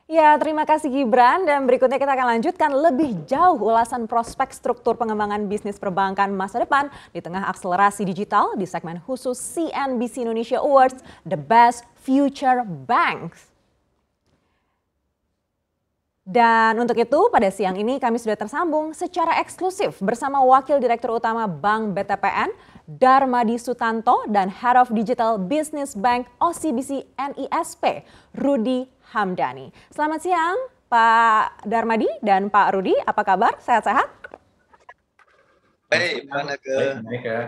Ya, terima kasih Gibran. Dan berikutnya kita akan lanjutkan lebih jauh ulasan prospek struktur pengembangan bisnis perbankan masa depan di tengah akselerasi digital di segmen khusus CNBC Indonesia Awards The Best Future Banks. Dan untuk itu pada siang ini kami sudah tersambung secara eksklusif bersama Wakil Direktur Utama Bank BTPN, Darmadi Sutanto, dan Head of Digital Business Bank OCBC NISP, Rudi Hamdani. Selamat siang Pak Darmadi dan Pak Rudi, apa kabar? Sehat-sehat? Baik, mana ke? Baik ya.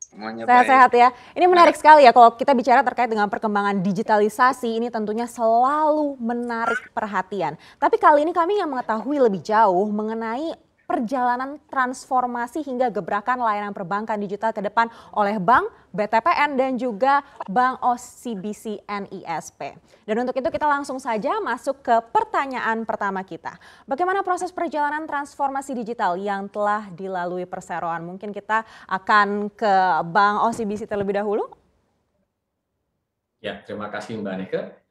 Semuanya Sehat-sehat baik. ya. Ini menarik sekali ya kalau kita bicara terkait dengan perkembangan digitalisasi, ini tentunya selalu menarik perhatian. Tapi kali ini kami yang mengetahui lebih jauh mengenai perjalanan transformasi hingga gebrakan layanan perbankan digital ke depan oleh Bank BTPN dan juga Bank OCBC NISP. Dan untuk itu kita langsung saja masuk ke pertanyaan pertama kita. Bagaimana proses perjalanan transformasi digital yang telah dilalui perseroan? Mungkin kita akan ke Bank OCBC terlebih dahulu. Ya, terima kasih Mbak Neke.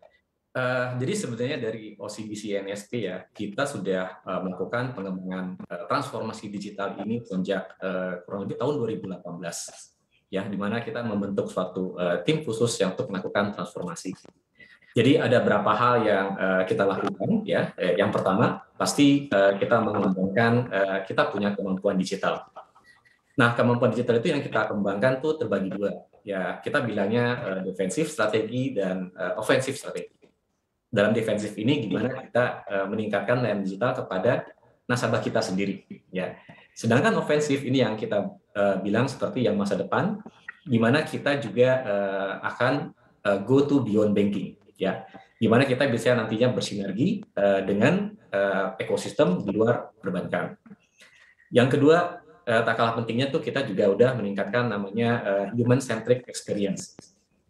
Jadi sebenarnya dari OCBC NSP ya, kita sudah melakukan pengembangan transformasi digital ini sejak kurang lebih tahun 2018, ya, di mana kita membentuk suatu tim khusus yang untuk melakukan transformasi. Jadi ada beberapa hal yang kita lakukan, ya. Yang pertama pasti kita mengembangkan kita punya kemampuan digital. Nah, kemampuan digital itu yang kita kembangkan tuh terbagi dua, ya. Kita bilangnya defensif strategi dan offensif strategi. Dalam defensif ini gimana kita meningkatkan layanan digital kepada nasabah kita sendiri, ya. Sedangkan ofensif ini yang kita bilang seperti yang masa depan, gimana kita juga akan go to beyond banking, ya. Gimana kita bisa nantinya bersinergi dengan ekosistem di luar perbankan. Yang kedua, tak kalah pentingnya tuh kita juga udah meningkatkan namanya human centric experience.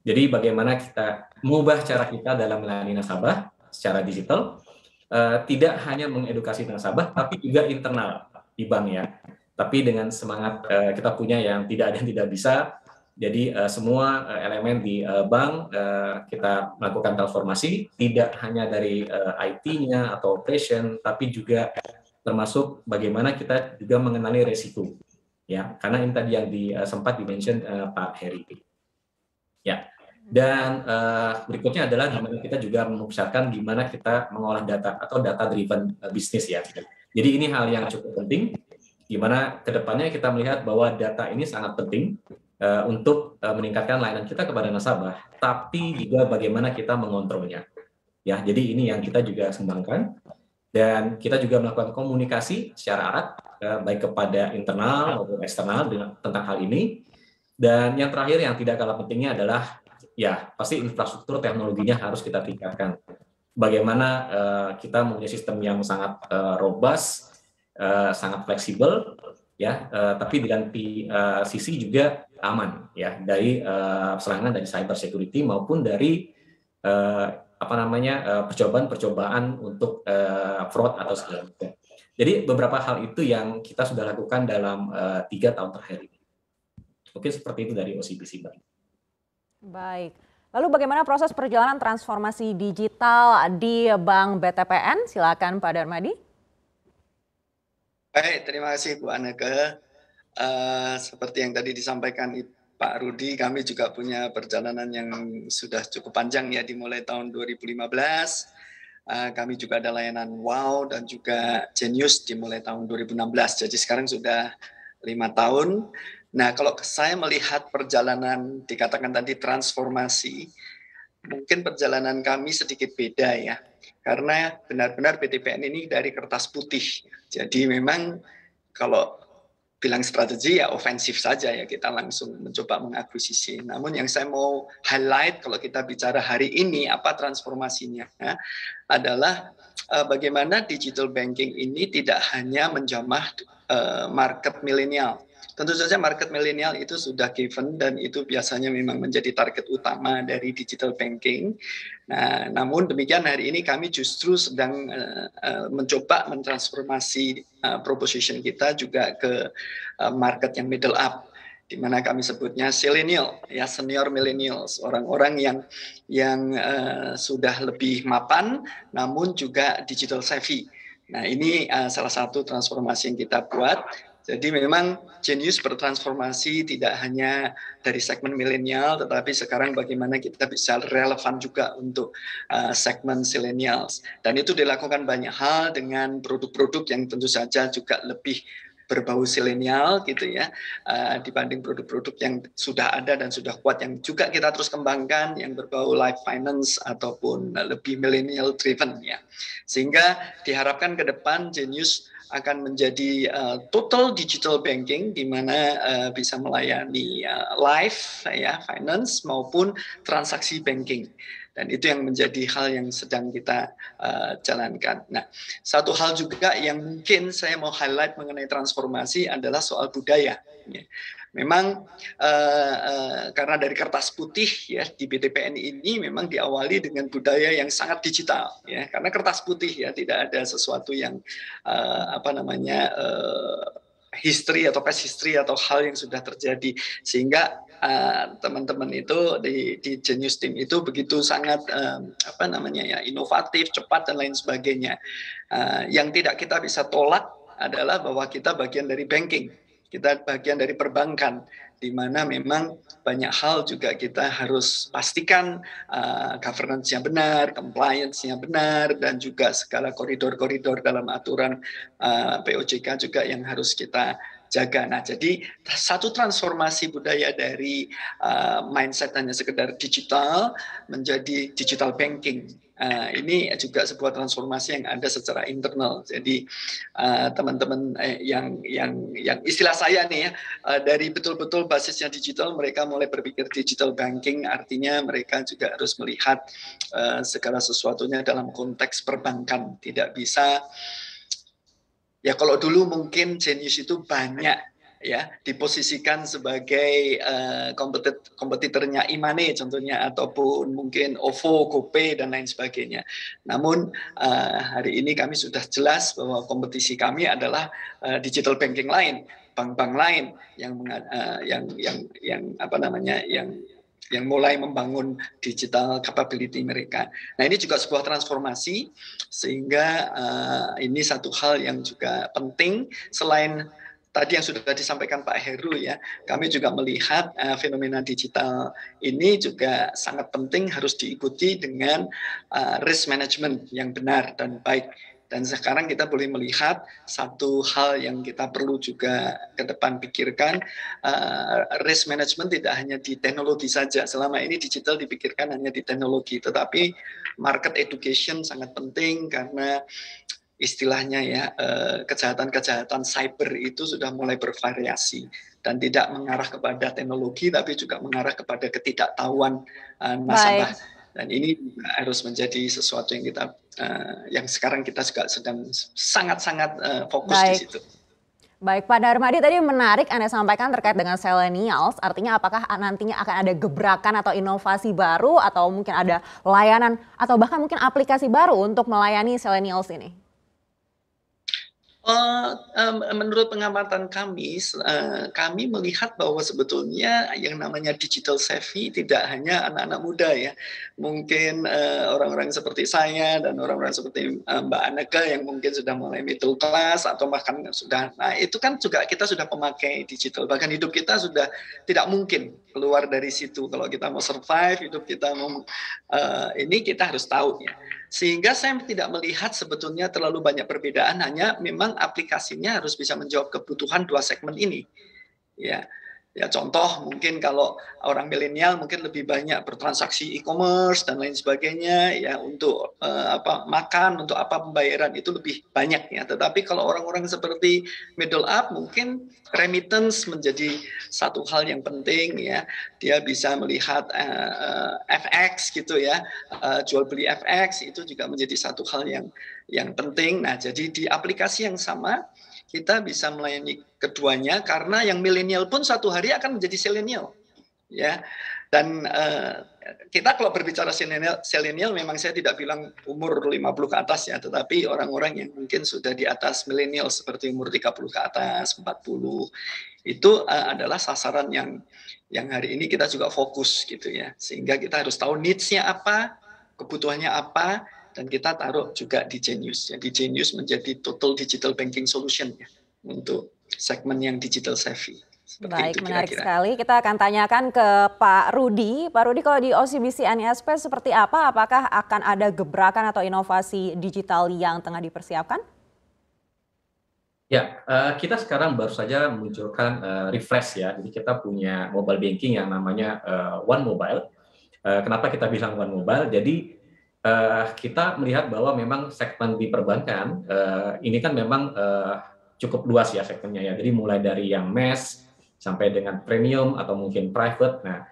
Jadi bagaimana kita mengubah cara kita dalam melayani nasabah secara digital, tidak hanya mengedukasi nasabah, tapi juga internal di bank, ya. Tapi dengan semangat kita punya yang tidak ada yang tidak bisa, jadi semua elemen di bank kita melakukan transformasi, tidak hanya dari IT-nya atau operation, tapi juga termasuk bagaimana kita juga mengenali resiko, ya. Karena ini tadi yang sempat di-mention Pak Heri, ya. Dan berikutnya adalah gimana kita juga membesarkan gimana kita mengolah data atau data driven bisnis, ya. Jadi ini hal yang cukup penting, gimana kedepannya kita melihat bahwa data ini sangat penting untuk meningkatkan layanan kita kepada nasabah, tapi juga bagaimana kita mengontrolnya, ya. Jadi ini yang kita juga kembangkan, dan kita juga melakukan komunikasi secara erat baik kepada internal maupun eksternal tentang hal ini. Dan yang terakhir yang tidak kalah pentingnya adalah ya pasti infrastruktur teknologinya harus kita tingkatkan. Bagaimana kita mempunyai sistem yang sangat robust, sangat fleksibel, ya, tapi di sisi juga aman, ya, dari serangan dari cyber security maupun dari percobaan untuk fraud atau segala macam. Jadi beberapa hal itu yang kita sudah lakukan dalam 3 tahun terakhir ini. Oke, seperti itu dari OCBC Bank. Baik. Lalu bagaimana proses perjalanan transformasi digital di Bank BTPN? Silakan Pak Darmadi. Baik, terima kasih Bu Anneke. Seperti yang tadi disampaikan Pak Rudi, kami juga punya perjalanan yang sudah cukup panjang, ya, dimulai tahun 2015. Kami juga ada layanan Wow dan juga Genius dimulai tahun 2016. Jadi sekarang sudah 5 tahun. Nah, kalau saya melihat perjalanan dikatakan tadi transformasi, mungkin perjalanan kami sedikit beda, ya. Karena benar-benar BTPN ini dari kertas putih. Jadi memang kalau bilang strategi ya ofensif saja, ya, kita langsung mencoba mengakuisisi. Namun yang saya mau highlight kalau kita bicara hari ini apa transformasinya, ya, adalah bagaimana digital banking ini tidak hanya menjamah market milenial. Tentu saja market milenial itu sudah given dan itu biasanya memang menjadi target utama dari digital banking. Nah, namun demikian hari ini kami justru sedang mencoba mentransformasi proposition kita juga ke market yang middle up. di mana kami sebutnya Silenial, ya senior millennials, orang-orang yang sudah lebih mapan, namun juga digital savvy. Nah, ini salah satu transformasi yang kita buat. Jadi memang Genius bertransformasi tidak hanya dari segmen milenial, tetapi sekarang bagaimana kita bisa relevan juga untuk segmen zillennials. Dan itu dilakukan banyak hal dengan produk-produk yang tentu saja juga lebih berbau zilenial gitu ya, dibanding produk-produk yang sudah ada dan sudah kuat yang juga kita terus kembangkan yang berbau life finance ataupun lebih millennial driven ya. Sehingga diharapkan ke depan Genius akan menjadi total digital banking di mana bisa melayani life ya finance maupun transaksi banking. Dan itu yang menjadi hal yang sedang kita jalankan. Nah, satu hal juga yang mungkin saya mau highlight mengenai transformasi adalah soal budaya. Memang karena dari kertas putih ya di BTPN ini memang diawali dengan budaya yang sangat digital ya, karena kertas putih ya tidak ada sesuatu yang history atau past history atau hal yang sudah terjadi, sehingga teman-teman itu di Genius Team itu begitu sangat inovatif, cepat dan lain sebagainya. Yang tidak kita bisa tolak adalah bahwa kita bagian dari banking, kita bagian dari perbankan, di mana memang banyak hal juga kita harus pastikan governance-nya benar, compliance-nya benar, dan juga segala koridor-koridor dalam aturan POJK juga yang harus kita jaga. Nah, jadi satu transformasi budaya dari mindset hanya sekedar digital menjadi digital banking. Ini juga sebuah transformasi yang ada secara internal. Jadi teman-teman yang istilah saya nih ya, dari betul-betul basisnya digital, mereka mulai berpikir digital banking, artinya mereka juga harus melihat segala sesuatunya dalam konteks perbankan. Tidak bisa ya, kalau dulu mungkin Genius itu banyak ya diposisikan sebagai kompetitornya e-money contohnya, ataupun mungkin OVO, GoPay dan lain sebagainya. Namun hari ini kami sudah jelas bahwa kompetisi kami adalah digital banking lain, bank-bank lain yang mulai membangun digital capability mereka. Nah, ini juga sebuah transformasi, sehingga ini satu hal yang juga penting. Selain tadi yang sudah disampaikan Pak Heru ya, kami juga melihat fenomena digital ini juga sangat penting, harus diikuti dengan risk management yang benar dan baik. Dan sekarang kita boleh melihat satu hal yang kita perlu juga ke depan pikirkan, risk management tidak hanya di teknologi saja. Selama ini digital dipikirkan hanya di teknologi, tetapi market education sangat penting, karena istilahnya ya kejahatan-kejahatan cyber itu sudah mulai bervariasi dan tidak mengarah kepada teknologi, tapi juga mengarah kepada ketidaktahuan nasabah. Dan ini harus menjadi sesuatu yang kita yang sekarang kita juga sedang sangat-sangat fokus di situ. Baik, Pak Darmadi, tadi menarik Anda sampaikan terkait dengan zillennials, artinya apakah nantinya akan ada gebrakan atau inovasi baru, atau mungkin ada layanan atau bahkan mungkin aplikasi baru untuk melayani zillennials ini? Menurut pengamatan kami, kami melihat bahwa sebetulnya yang namanya digital savvy tidak hanya anak-anak muda ya. Mungkin orang-orang seperti saya dan orang-orang seperti Mbak Aneka yang mungkin sudah mulai middle class atau bahkan sudah, nah itu kan juga kita sudah pemakai digital. Bahkan hidup kita sudah tidak mungkin keluar dari situ. Kalau kita mau survive, hidup kita mau ini kita harus tahu ya. Sehingga saya tidak melihat sebetulnya terlalu banyak perbedaan, hanya memang aplikasinya harus bisa menjawab kebutuhan dua segmen ini. Ya contoh mungkin kalau orang milenial mungkin lebih banyak bertransaksi e-commerce dan lain sebagainya ya, untuk makan, untuk pembayaran itu lebih banyak ya. Tetapi kalau orang-orang seperti middle up mungkin remittance menjadi satu hal yang penting ya. Dia bisa melihat FX gitu ya, jual beli FX itu juga menjadi satu hal yang penting. Nah, jadi di aplikasi yang sama kita bisa melayani keduanya, karena yang milenial pun suatu hari akan menjadi zillennial ya. Dan kita kalau berbicara selenial memang saya tidak bilang umur 50 ke atas ya, tetapi orang-orang yang mungkin sudah di atas milenial seperti umur 30 ke atas, 40, itu adalah sasaran yang hari ini kita juga fokus gitu ya. Sehingga kita harus tahu needs-nya apa, kebutuhannya apa, dan kita taruh juga di Genius. Jadi Genius menjadi total digital banking solution ya untuk segmen yang digital savvy. Seperti Baik, itu menarik kira-kira. sekali. Kita akan tanyakan ke Pak Rudi. Pak Rudi, kalau di OCBC NISP seperti apa? Apakah akan ada gebrakan atau inovasi digital yang tengah dipersiapkan? Ya, kita sekarang baru saja munculkan refresh ya. Jadi kita punya mobile banking yang namanya One Mobile. Kenapa kita bilang One Mobile? Jadi kita melihat bahwa memang segmen di perbankan ini kan memang cukup luas ya segmennya ya. Jadi mulai dari yang mass sampai dengan premium atau mungkin private. Nah,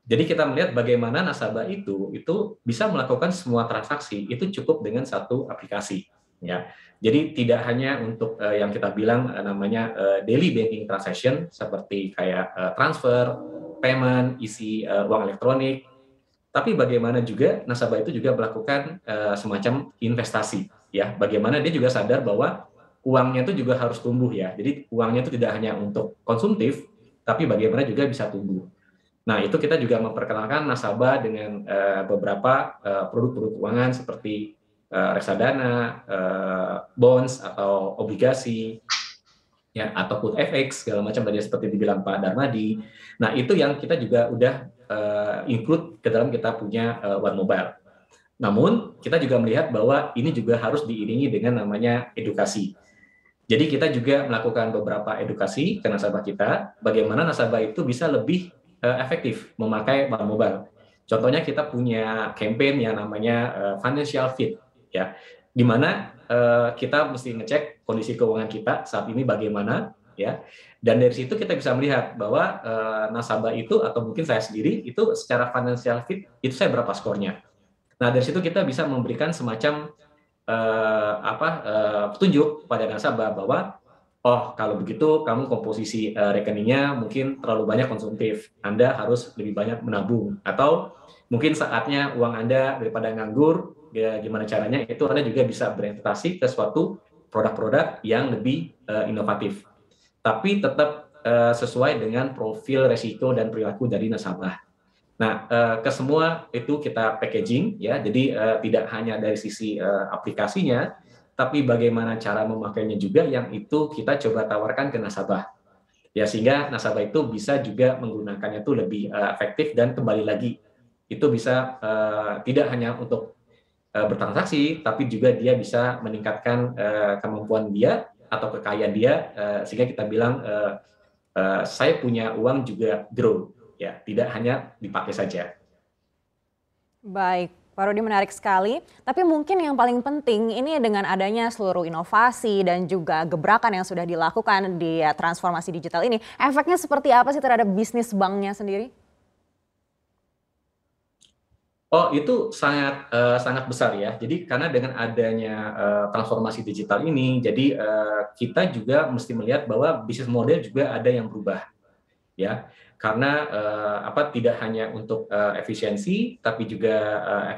jadi kita melihat bagaimana nasabah itu bisa melakukan semua transaksi itu cukup dengan satu aplikasi ya. Jadi tidak hanya untuk yang kita bilang namanya daily banking transaction seperti kayak transfer, payment, isi uang elektronik, tapi bagaimana juga nasabah itu juga melakukan semacam investasi ya. Bagaimana dia juga sadar bahwa uangnya itu juga harus tumbuh ya. Jadi uangnya itu tidak hanya untuk konsumtif, tapi bagaimana juga bisa tumbuh. Nah, itu kita juga memperkenalkan nasabah dengan beberapa produk-produk keuangan seperti reksadana, bonds atau obligasi, ya, ataupun FX segala macam tadi seperti dibilang Pak Darmadi. Nah, itu yang kita juga udah include ke dalam kita punya One Mobile. Namun, kita juga melihat bahwa ini juga harus diiringi dengan namanya edukasi. Jadi kita juga melakukan beberapa edukasi ke nasabah kita, bagaimana nasabah itu bisa lebih efektif memakai One Mobile. Contohnya kita punya campaign yang namanya Financial Fit, ya, di mana kita mesti ngecek kondisi keuangan kita saat ini bagaimana, ya, dan dari situ kita bisa melihat bahwa nasabah itu atau mungkin saya sendiri itu secara Financial Fit itu saya berapa skornya. Nah dari situ kita bisa memberikan semacam petunjuk pada nasabah bahwa oh kalau begitu kamu komposisi rekeningnya mungkin terlalu banyak konsumtif, Anda harus lebih banyak menabung, atau mungkin saatnya uang Anda daripada nganggur, ya gimana caranya itu Anda juga bisa berinvestasi ke suatu produk-produk yang lebih inovatif, tapi tetap sesuai dengan profil resiko dan perilaku dari nasabah. Nah, ke semua itu kita packaging ya, jadi tidak hanya dari sisi aplikasinya, tapi bagaimana cara memakainya juga yang itu kita coba tawarkan ke nasabah. Ya, sehingga nasabah itu bisa juga menggunakannya itu lebih efektif dan kembali lagi itu bisa tidak hanya untuk bertransaksi, tapi juga dia bisa meningkatkan kemampuan dia atau kekayaan dia, sehingga kita bilang saya punya uang juga grow. Ya, tidak hanya dipakai saja. Baik, Pak Rudi, menarik sekali. Tapi mungkin yang paling penting ini dengan adanya seluruh inovasi dan juga gebrakan yang sudah dilakukan di transformasi digital ini, efeknya seperti apa sih terhadap bisnis banknya sendiri? Oh, itu sangat besar ya. Jadi karena dengan adanya transformasi digital ini, jadi kita juga mesti melihat bahwa bisnis model juga ada yang berubah. Ya, karena tidak hanya untuk efisiensi tapi juga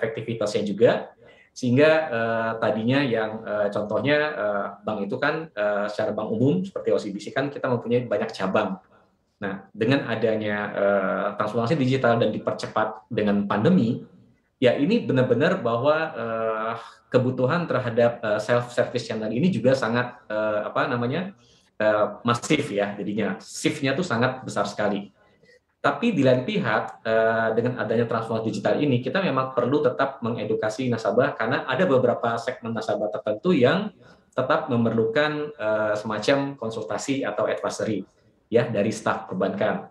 efektivitasnya juga, sehingga tadinya yang contohnya bank itu kan secara bank umum seperti OCBC kan kita mempunyai banyak cabang. Nah, dengan adanya transformasi digital dan dipercepat dengan pandemi, ya ini benar-benar bahwa kebutuhan terhadap self service channel ini juga sangat masif ya, jadinya shift-nya tuh sangat besar sekali. Tapi di lain pihak dengan adanya transformasi digital ini kita memang perlu tetap mengedukasi nasabah karena ada beberapa segmen nasabah tertentu yang tetap memerlukan semacam konsultasi atau advisory ya dari staf perbankan.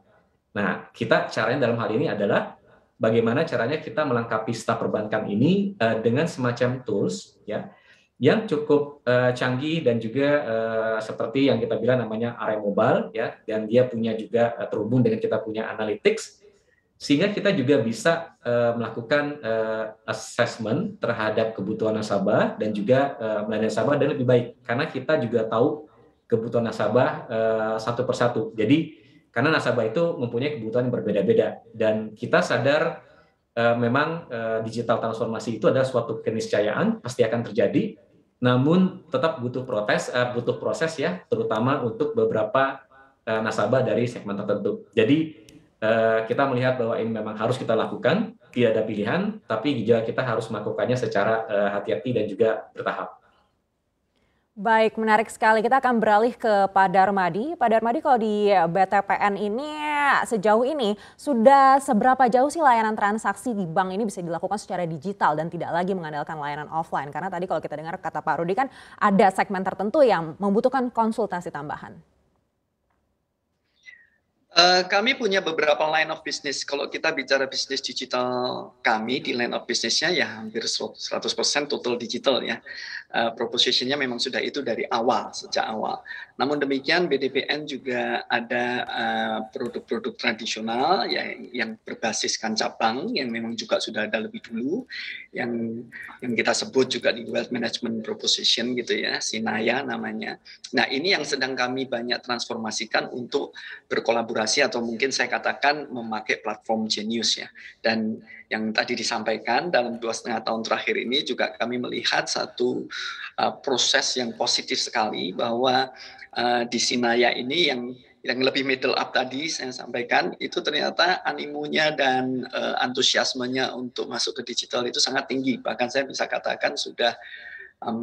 Nah, kita caranya dalam hal ini adalah bagaimana caranya kita melengkapi staf perbankan ini dengan semacam tools ya yang cukup canggih dan juga seperti yang kita bilang namanya RM Mobile ya, dan dia punya juga terhubung dengan kita punya analytics, sehingga kita juga bisa melakukan assessment terhadap kebutuhan nasabah dan juga melayani nasabah dan lebih baik karena kita juga tahu kebutuhan nasabah satu persatu. Jadi Karena nasabah itu mempunyai kebutuhan yang berbeda-beda, dan kita sadar memang digital transformasi itu adalah suatu keniscayaan, pasti akan terjadi, namun tetap butuh proses ya, terutama untuk beberapa nasabah dari segmen tertentu. Jadi kita melihat bahwa ini memang harus kita lakukan, tidak ada pilihan, tapi juga kita harus melakukannya secara hati-hati dan juga bertahap. Baik, menarik sekali. Kita akan beralih ke Pak Darmadi. Pak Darmadi, kalau di BTPN ini sejauh ini sudah seberapa jauh sih layanan transaksi di bank ini bisa dilakukan secara digital dan tidak lagi mengandalkan layanan offline? Karena tadi kalau kita dengar kata Pak Rudi kan ada segmen tertentu yang membutuhkan konsultasi tambahan. Kami punya beberapa line of business. Kalau kita bicara bisnis digital kami di line of business-nya ya hampir 100% total digital ya. Proposition-nya memang sudah itu dari awal, sejak awal. Namun demikian BDPN juga ada produk-produk tradisional yang berbasiskan cabang yang memang juga sudah ada lebih dulu, yang kita sebut juga di wealth management proposition gitu ya, Sinaya namanya. Nah ini yang sedang kami banyak transformasikan untuk berkolaborasi atau mungkin saya katakan memakai platform Genius ya. Dan yang tadi disampaikan dalam 2,5 tahun terakhir ini juga kami melihat satu proses yang positif sekali bahwa di Sinaya ini yang lebih middle up tadi saya sampaikan itu ternyata animonya dan antusiasmenya untuk masuk ke digital itu sangat tinggi. Bahkan saya bisa katakan sudah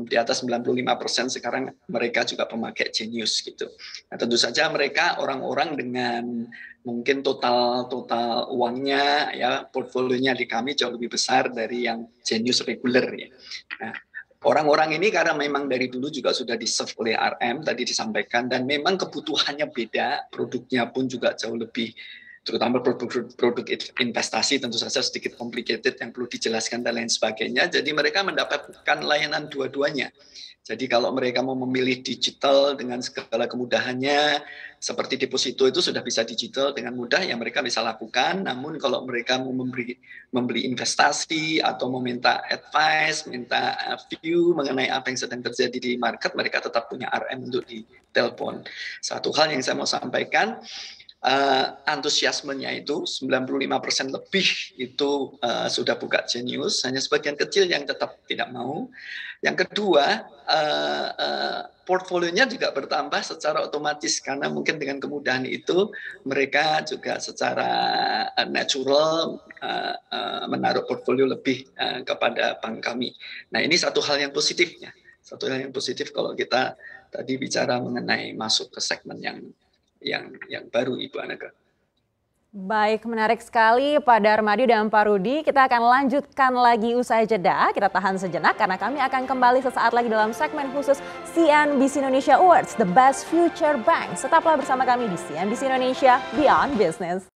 di atas 95% sekarang mereka juga pemakai Genius gitu. Nah, tentu saja mereka orang-orang dengan mungkin total uangnya ya portfolionya di kami jauh lebih besar dari yang Genius reguler ya. Nah, orang-orang ini karena memang dari dulu juga sudah di-serve oleh RM tadi disampaikan dan memang kebutuhannya beda, produknya pun juga jauh lebih, terutama produk investasi tentu saja sedikit complicated yang perlu dijelaskan dan lain sebagainya. Jadi mereka mendapatkan layanan dua-duanya. Jadi kalau mereka mau memilih digital dengan segala kemudahannya, seperti deposito itu sudah bisa digital dengan mudah, yang mereka bisa lakukan. Namun kalau mereka mau membeli investasi atau mau minta advice, minta view mengenai apa yang sedang terjadi di market, mereka tetap punya RM untuk ditelepon. Satu hal yang saya mau sampaikan, antusiasmenya itu 95% lebih itu sudah buka Genius, hanya sebagian kecil yang tetap tidak mau. Yang kedua, portfolionya juga bertambah secara otomatis karena mungkin dengan kemudahan itu mereka juga secara natural menaruh portfolio lebih kepada bank kami. Nah ini satu hal yang positifnya, satu hal yang positif kalau kita tadi bicara mengenai masuk ke segmen yang baru Ibu Aneka. Baik, menarik sekali Pak Darmadi dan Pak Rudi. Kita akan lanjutkan lagi usai jeda. Kita tahan sejenak karena kami akan kembali sesaat lagi dalam segmen khusus CNBC Indonesia Awards, The Best Future Bank. Tetaplah bersama kami di CNBC Indonesia Beyond Business.